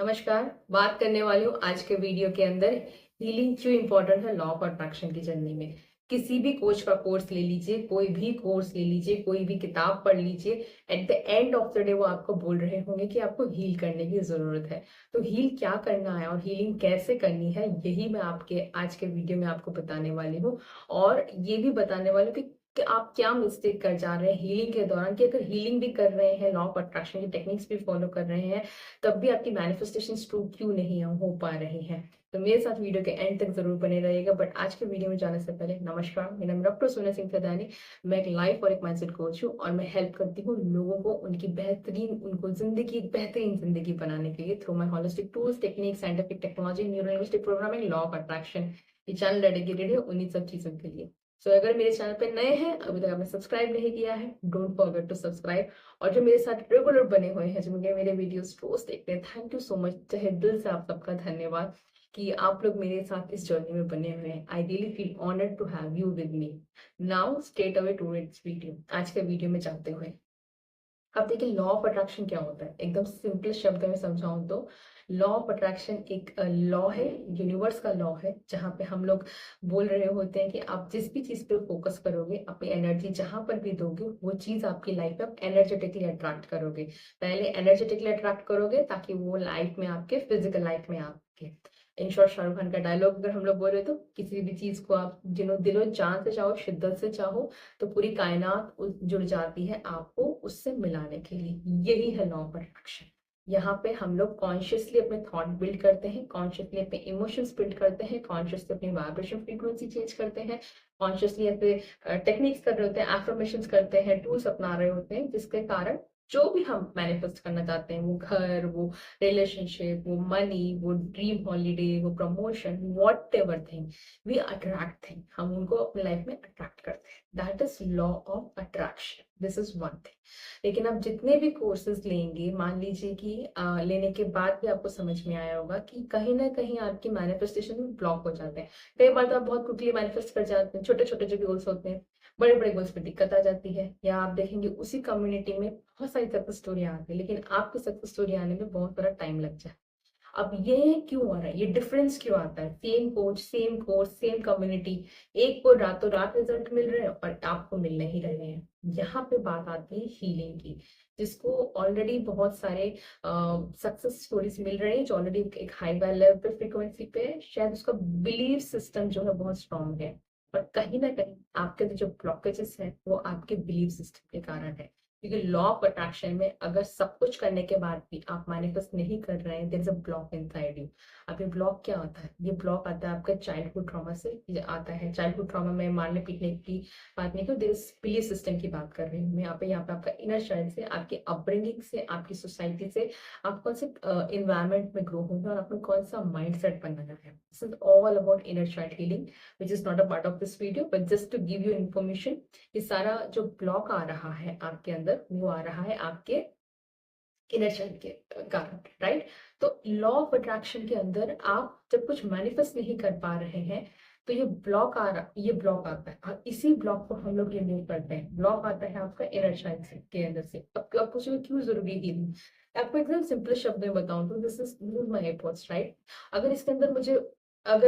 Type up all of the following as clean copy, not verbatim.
नमस्कार। बात करने वाली हूँ आज के वीडियो के अंदर हीलिंग क्यों इम्पोर्टेंट है लॉ ऑफ अट्रैक्शन की जर्नी में। किसी भी कोच का कोर्स ले लीजिए, कोई भी कोर्स ले लीजिए, कोई भी किताब पढ़ लीजिए, at the end of the day वो आपको बोल रहे होंगे कि आपको हील करने की ज़रूरत है। तो हील क्या करना है और हीलिंग कैसे करनी है, यही मैं आपके आज के वीडियो में आपको बताने वाली हूँ। और ये भी बताने वाली हूँ कि आप क्या मिस्टेक कर जा रहे हैं हीलिंग के दौरान, कि अगर हीलिंग भी कर रहे हैं, लॉ ऑफ अट्रैक्शन की टेक्निक्स भी फॉलो कर रहे हैं, तब भी आपकी मैनिफेस्टेशंस ट्रू क्यों नहीं हो पा रही हैं। तो मेरे साथ वीडियो के एंड तक जरूर बने रहिएगा। बट आज के वीडियो में जाने से पहले नमस्कार, मेरा नाम डॉक्टर सोना सिंह सदानी। मैं एक लाइफ और एक माइंडसेट कोच हूँ और मैं हेल्प करती हूँ लोगों को उनकी उनको जिंदगी बेहतरीन जिंदगी बनाने के लिए through my holistic tools, technique, scientific technology, neurolinguistic programming, law of attraction. ये चैनल डेडिकेटेड है उन्हीं सब चीजों के लिए। सो अगर मेरे चैनल पे नए हैं, अभी तक आपने सब्सक्राइब नहीं किया है, डोंट फॉरगेट टू सब्सक्राइब। और जो मेरे साथ रेगुलर बने हुए हैं, जो मुझे मेरे वीडियोस रोज देखते हैं, थैंक यू सो मच, तहे दिल से आप सबका धन्यवाद कि आप लोग मेरे साथ इस जर्नी में बने हुए हैं। I really feel honoured to have you with me. Now straight away to its video. आज के वीडियो में जाते हुए अब देखिए लॉ ऑफ अट्रैक्शन क्या होता है, एकदम सिंपल शब्द में समझाऊं तो लॉ ऑफ अट्रैक्शन एक लॉ है, यूनिवर्स का लॉ है, जहाँ पे हम लोग बोल रहे होते हैं कि आप जिस भी चीज पे फोकस करोगे, अपनी एनर्जी जहां पर भी दोगे, वो चीज आपकी लाइफ में आप एनर्जेटिकली अट्रैक्ट करोगे। पहले एनर्जेटिकली अट्रैक्ट करोगे ताकि वो लाइफ में आपके फिजिकल लाइफ में आपके। इन शॉर्ट शाहरुख खान का डायलॉग अगर हम लोग बोल रहे तो किसी भी चीज को आप दिलो जान से चाहो, शिद्दत से चाहो, तो पूरी कायनात जुड़ जाती है आपको उससे मिलाने के लिए। यही है लॉ ऑफ अट्रैक्शन। यहाँ पे हम लोग कॉन्शियसली अपने थॉट बिल्ड करते हैं, कॉन्शियसली अपने इमोशंस बिल्ड करते हैं, कॉन्शियसली अपनी वाइब्रेशन फ्रीक्वेंसी चेंज करते हैं, कॉन्शियसली अपने टेक्निक्स कर रहे होते हैं, एफर्मेशंस करते हैं, टूल्स अपना रहे होते हैं, जिसके कारण जो भी हम मैनिफेस्ट करना चाहते हैं, वो घर, वो रिलेशनशिप, वो मनी, वो ड्रीम हॉलीडे, वो promotion, whatever thing, we attract thing, हम उनको अपनी लाइफ में अट्रैक्ट करते हैं। That is law of attraction. This is one thing. लेकिन आप जितने भी कोर्सेज लेंगे, मान लीजिए कि लेने के बाद भी आपको समझ में आया होगा कि कहीं ना कहीं आपकी मैनिफेस्टेशन में ब्लॉक हो जाते हैं। कई बार तो आप बहुत क्विकली मैनिफेस्ट कर जाते हैं, छोटे छोटे जो गोल्स होते हैं, बड़े बड़े गोल्स पे दिक्कत आ जाती है। या आप देखेंगे उसी कम्युनिटी में बहुत सारी सक्सेस स्टोरी आती है, लेकिन आपकी सक्सेस स्टोरी आने में बहुत सारा टाइम लग जाए। अब ये क्यों हो रहा है, ये डिफरेंस क्यों आता है? Same coach, same course, same community, एक को रातों रात रिजल्ट मिल रहे हैं और आपको मिल नहीं रहे हैं। यहाँ पे बात आती है हीलिंग की, जिसको ऑलरेडी बहुत सारे सक्सेस स्टोरीज मिल रही है, जो ऑलरेडी एक हाई लेवल पे फ्रीक्वेंसी पे है। शायद उसका बिलीफ सिस्टम जो है बहुत स्ट्रांग है, और कहीं ना कहीं आपके जो ब्लॉकेजेस हैं वो आपके बिलीफ सिस्टम के कारण है। क्योंकि लॉ ऑफ अट्रैक्शन में अगर सब कुछ करने के बाद भी आप मैनिफेस्ट नहीं कर रहे हैं, there is a block inside you. अब ये ब्लॉक क्या होता है? ये ब्लॉक आता है आपका चाइल्डहुड ट्रॉमा से। ये आता है चाइल्डहुड ट्रॉमा में मारने पीटने की बात नहीं, क्यों बिलीफ सिस्टम की बात कर रही हूँ मैं यहाँ पे आपका इनर चाइल्ड से, आपकी अपब्रिंगिंग से, आपकी सोसाइटी से, आप कौन से इन्वायरमेंट में ग्रो होंगे और आपने कौन सा माइंड सेट बनाया है। This is all about inner child healing, which is not a part of this video, but just to give you information. ये सारा जो ब्लॉक आ रहा है आपके अंदर, वो आ रहा है आपके इनर चाइल्ड के कारण, राइट? तो लॉ ऑफ अट्रैक्शन के अंदर आप जब कुछ मैनिफेस्ट नहीं कर पा रहे हैं, तो ये ब्लॉक आता है, और इसी ब्लॉक को हम लोग रिमूव करते हैं। ब्लॉक आता है आपका इनर चाइल्ड से के अंदर से। अब आपको क्यों जरूरी हीलिंग? आपको एकदम सिंपल शब्द में बताऊं तो this is my efforts, right? अगर इसके अंदर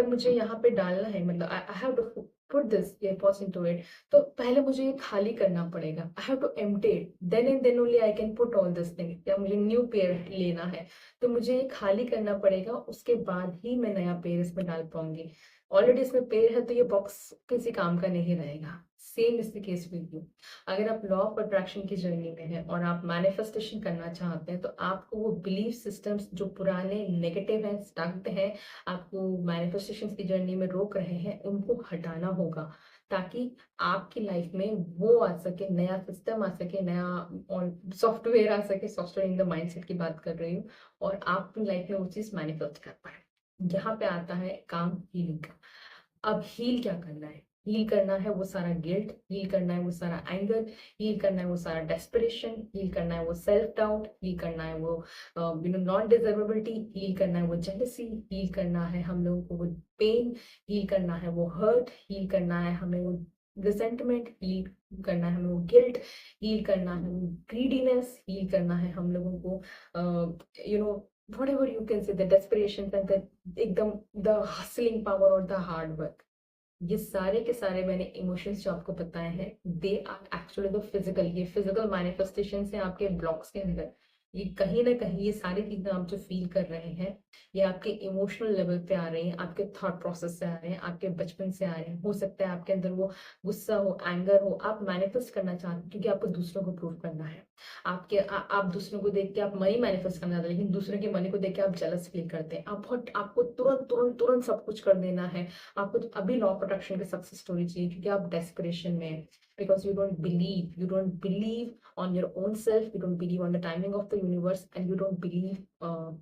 मुझे यहाँ पे डालना है, मतलब I have to put this efforts into it, तो पहले मुझे ये खाली करना पड़ेगा। I have to empty it, then and then only I can put all this thing. या मुझे न्यू पेयर लेना है, तो मुझे ये खाली करना पड़ेगा, उसके बाद ही मैं नया पेयर इसमें डाल पाऊंगी। ऑलरेडी इसमें पेयर है तो ये बॉक्स किसी काम का नहीं रहेगा। Same is the case with you. अगर आप लॉ ऑफ अट्रैक्शन की जर्नी में हैं और आप मैनिफेस्टेशन करना चाहते हैं, तो आपको वो बिलीफ सिस्टम्स जो पुराने नेगेटिव हैं, स्टक्ड हैं, आपको मैनिफेस्टेशन की जर्नी में रोक रहे हैं, उनको हटाना होगा, ताकि आपकी लाइफ में वो आ सके, नया सिस्टम आ सके, नया और सॉफ्टवेयर आ सके। सॉफ्टवेयर इन द माइंडसेट की बात कर रही हूँ, और आप अपनी लाइफ में वो चीज मैनिफेस्ट कर पाए। यहाँ पे आता है काम हीलिंग का। अब हील क्या करना है? हील करना है वो सारा गिल्ट, हील करना है वो सारा एंगर, हील करना है वो सारा डेस्परेशन, हील करना है वो सेल्फ डाउट, हील करना है वो नॉन डिजर्वेबिलिटी, हील करना है वो जेलसी, हील करना है हम लोगों को वो पेन, हील करना है वो हर्ट, हील करना है हमें वो रिसेंटमेंट, हील करना है हमें वो गिल्ट, हील करना है वो ग्रीडीनेस, हील करना है हम लोगों को whatever you can say, the desperation and the एकदम the hustling power और the hard work, ये सारे के सारे मैंने इमोशंस जो आपको बताए हैं, they are actually the physical, ये फिजिकल मैनिफेस्टेशन है आपके ब्लॉक्स के अंदर। ये कहीं ना कहीं ये सारी चीजें आप जो फील कर रहे हैं, ये आपके इमोशनल लेवल पे आ रही हैं, आपके थॉट प्रोसेस से आ रहे हैं, आपके बचपन से आ रहे हैं। हो सकता है आपके अंदर वो गुस्सा हो, एंगर हो, आप मैनिफेस्ट करना चाहते हैं क्योंकि आपको दूसरों को प्रूव करना है। आप दूसरों को देख के आप मनी मैनिफेस्ट करना चाहते हैं, लेकिन दूसरों के मनी को देख के आप जेलस फील करते हैं। आप बहुत, आपको तुरंत तुरंत तुरंत सब कुछ कर देना है। आपको तो अभी लॉ ऑफ अट्रैक्शन की सक्सेस स्टोरी चाहिए क्योंकि आप डेस्परेशन में हैं, because you don't believe on your own self, you don't believe on the timing of the universe, and you don't believe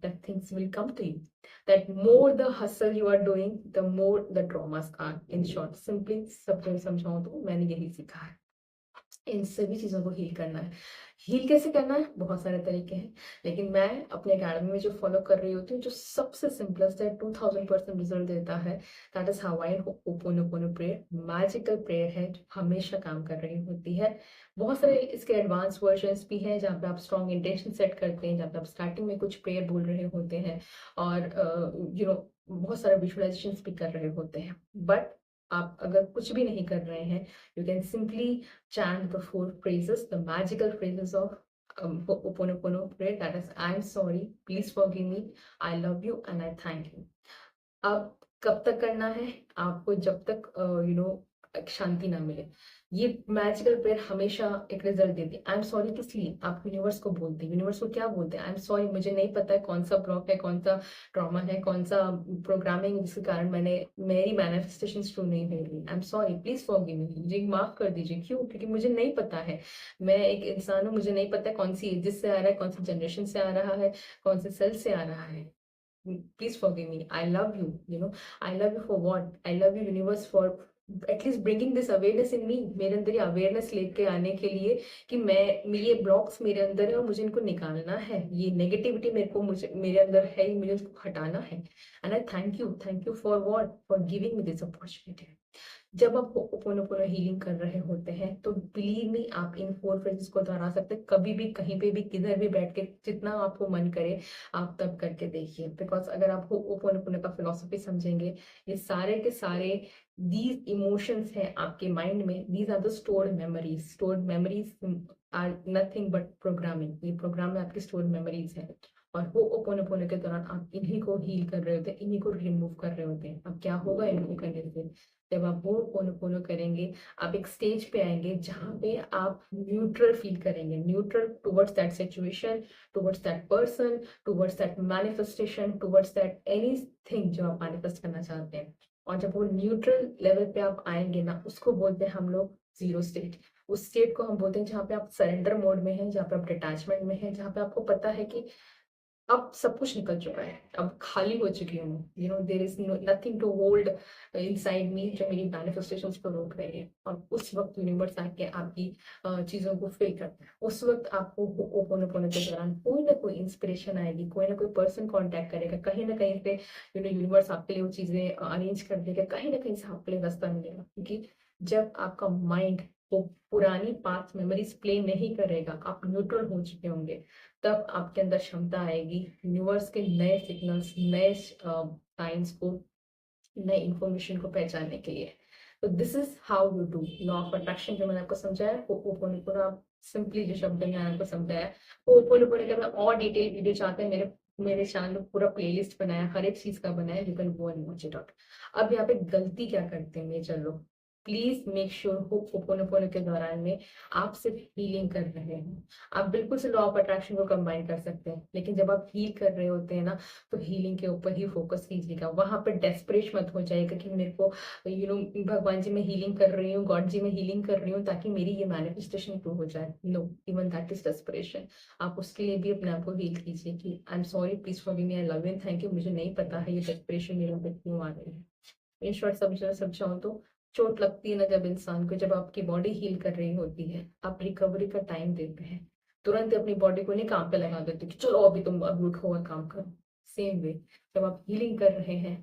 that things will come to you, that more the hustle you are doing, the more the traumas are. In short, simply सब समझाऊं तो मैंने यही सीखा है, इन सभी चीजों को हील करना है। हील कैसे करना है, बहुत सारे तरीके हैं, लेकिन मैं अपने अकेडमी में जो फॉलो कर रही होती हूँ, जो सबसे सिंपलेस्ट है, 2000% रिजल्ट देता है, दैट इज हवाई होपोनोपोनो प्रेयर। मैजिकल प्रेयर है जो हमेशा काम कर रही होती है। बहुत सारे इसके एडवांस वर्जन्स भी हैं जहाँ पे आप स्ट्रॉन्ग इंटेंशन सेट करते हैं, जहाँ पे आप स्टार्टिंग में कुछ प्रेयर बोल रहे होते हैं और बहुत सारे विजुअलाइजेशन भी कर रहे होते हैं। बट आप अगर कुछ भी नहीं कर रहे हैं, you can simply chant the four phrases, the magical phrases of Ho'oponopono prayer, that is, I'm sorry, please forgive me, I love you and I thank you. अब कब तक करना है आपको, जब तक शांति ना मिले। ये मैजिकल प्रेयर हमेशा एक रिजल्ट देती है। आई एम सॉरी किस लिए आप यूनिवर्स को बोलते हैं, यूनिवर्स को क्या बोलते हैं, आई एम सॉरी, मुझे नहीं पता है कौन सा ब्लॉक है, कौन सा ट्रॉमा है, कौन सा प्रोग्रामिंग जिसके कारण मेरी मैनिफेस्टेशन शुरू नहीं हो रही। आई एम सॉरी, प्लीज फॉरगिव मी, मुझे माफ कर दीजिए। क्यों? क्योंकि मुझे नहीं पता है, मैं एक इंसान हूँ, मुझे नहीं पता है कौन सी एज से आ रहा है, कौन सी जनरेशन से आ रहा है, कौन से सेल से आ रहा है। please forgive me, I love you, I love you for what, I love you universe for at least bringing this awareness in me, मेरे अंदर ये अवेयरनेस लेके आने के लिए कि ये ब्लॉक्स मेरे अंदर है और मुझे इनको निकालना है, ये नेगेटिविटी मुझे मेरे अंदर है, मुझे उसको हटाना है। And I thank you for what, for giving me this opportunity. जब आप होपोनोपोनो हीलिंग कर रहे होते हैं तो बिलीव मी, आप इन 4 फ्रेजेस को दोहरा सकते हैं, कभी भी, कहीं पे भी, किधर भी बैठ के, जितना आपको मन करे आप तब करके देखिए। बिकॉज अगर आप होपोनोपोनो का फिलोसफी समझेंगे, ये सारे के सारे दीज इमोशंस हैं आपके माइंड में, these are the stored memories are nothing but programming. ये प्रोग्राम में आपकी स्टोर्ड मेमोरीज है और होपोनोपोनो के दौरान आप इन्हीं को हील कर रहे होते हैं, इन्हीं को रिमूव कर रहे होते हैं। अब क्या होगा इनको करने से, जब आप होपोनोपोनो करेंगे, आप एक स्टेज पे आएंगे जहां पे आप न्यूट्रल फील करेंगे, neutral towards that situation, towards that person, towards that manifestation, towards that anything जो आप मैनिफेस्ट करना चाहते हैं। और जब वो न्यूट्रल लेवल पे आप आएंगे ना, उसको बोलते हैं हम लोग जीरो स्टेट। उस स्टेट को हम बोलते हैं जहाँ पे आप सरेंडर मोड में हैं, जहाँ पे आप डिटैचमेंट में हैं, जहाँ पे आपको पता है कि अब सब कुछ निकल चुका है, अब खाली हो चुकी हूँ, there is nothing to hold inside me जो मेरी मैनिफेस्टेशंस को रोक रही है। और उस वक्त यूनिवर्स आके आपकी चीजों को फिल करता है। उस वक्त आपको ओपन के दौरान कोई ना कोई इंस्पिरेशन आएगी, कोई ना कोई पर्सन कांटेक्ट करेगा, कहीं ना कहीं से यूनिवर्स आपके लिए वो चीजें अरेंज कर देगा, कहीं ना कहीं से आपके लिए रास्ता मिलेगा। क्योंकि जब आपका माइंड वो पुरानी पास्ट मेमोरीज प्ले नहीं करेगा, आप न्यूट्रल हो चुके होंगे, तब आपके अंदर क्षमता आएगी यूनिवर्स के नए सिग्नल्स, नए साइंस को, नए इंफॉर्मेशन को पहचानने के लिए। तो this is how you do law of attraction, जो मैंने आपको समझाया। होपोनोपोनो आप सिंपली जो शब्द मैंने आपको समझाया, होपोनोपोनो के मैं और डिटेल वीडियो चाहते हैं, मेरे चैनल में पूरा प्लेलिस्ट बनाया, हर एक चीज का बनाया, you can go and watch it out. अब यहाँ पे गलती क्या करते हैं मेजर लोग, प्लीज मेक श्योर होपोनोपोनो के दौरान में आप सिर्फ हीलिंग कर रहे हैं। आप बिल्कुल से लॉ ऑफ अट्रैक्शन को कंबाइन कर सकते हैं, लेकिन जब आप हील कर रहे होते हैं ना, तो हीलिंग के ऊपर ही फोकस कीजिएगा। वहां पे डेस्परेट मत हो जाएगा कि मेरे को भगवान जी मैं हीलिंग कर रही हूँ, गॉड जी मैं हीलिंग कर रही हूँ ताकि मेरी ये मैनिफेस्टेशन प्रूव हो जाए। No, even that is desperation. आप उसके लिए भी अपने आप को हील कीजिए कि आई am sorry, please forgive me, I love you and thank you. मुझे नहीं पता है ये डेस्परेशन मेरे अंदर क्यों आ रही है। इन शॉर्ट समझाऊं तो, चोट लगती है ना जब इंसान को, जब आपकी बॉडी हील कर रही होती है, आप रिकवरी का टाइम देते हैं, तुरंत अपनी बॉडी को नहीं काम पे लगा देते कि चलो अभी तुम अभी उठो और काम करो। सेम वे, जब आप हीलिंग कर रहे हैं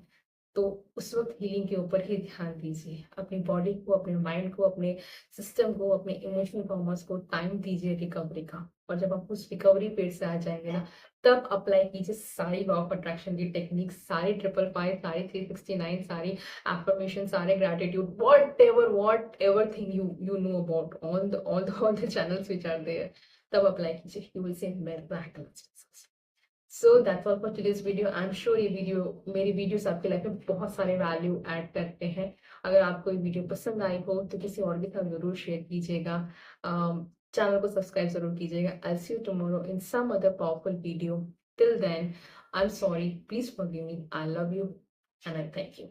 तो उस वक्त हीलिंग के ऊपर ही ध्यान दीजिए। अपनी बॉडी को, अपने माइंड को, अपने सिस्टम को, अपने इमोशनल ट्रॉमास को टाइम दीजिए रिकवरी का। और जब आप उस रिकवरी पेज से आ जाएंगे ना, तब अप्लाई कीजिए सारी लॉ ऑफ अट्रैक्शन की टेक्निक, सारी 555, सारी 369, सारी एफर्मेशन, सारे gratitude, whatever thing you know about all the channels which are there, तब अप्लाई कीजिए, you will see miracles. So that's all for today's video. I am sure ये video, मेरी videos आपकी life में बहुत सारे value add करते हैं। अगर आपको ये वीडियो पसंद आई हो तो किसी और के साथ जरूर शेयर कीजिएगा। चैनल को सब्सक्राइब जरूर कीजिएगा। I see you tomorrow in some other powerful video. Till then, I am sorry, please forgive me, I love you and I thank you.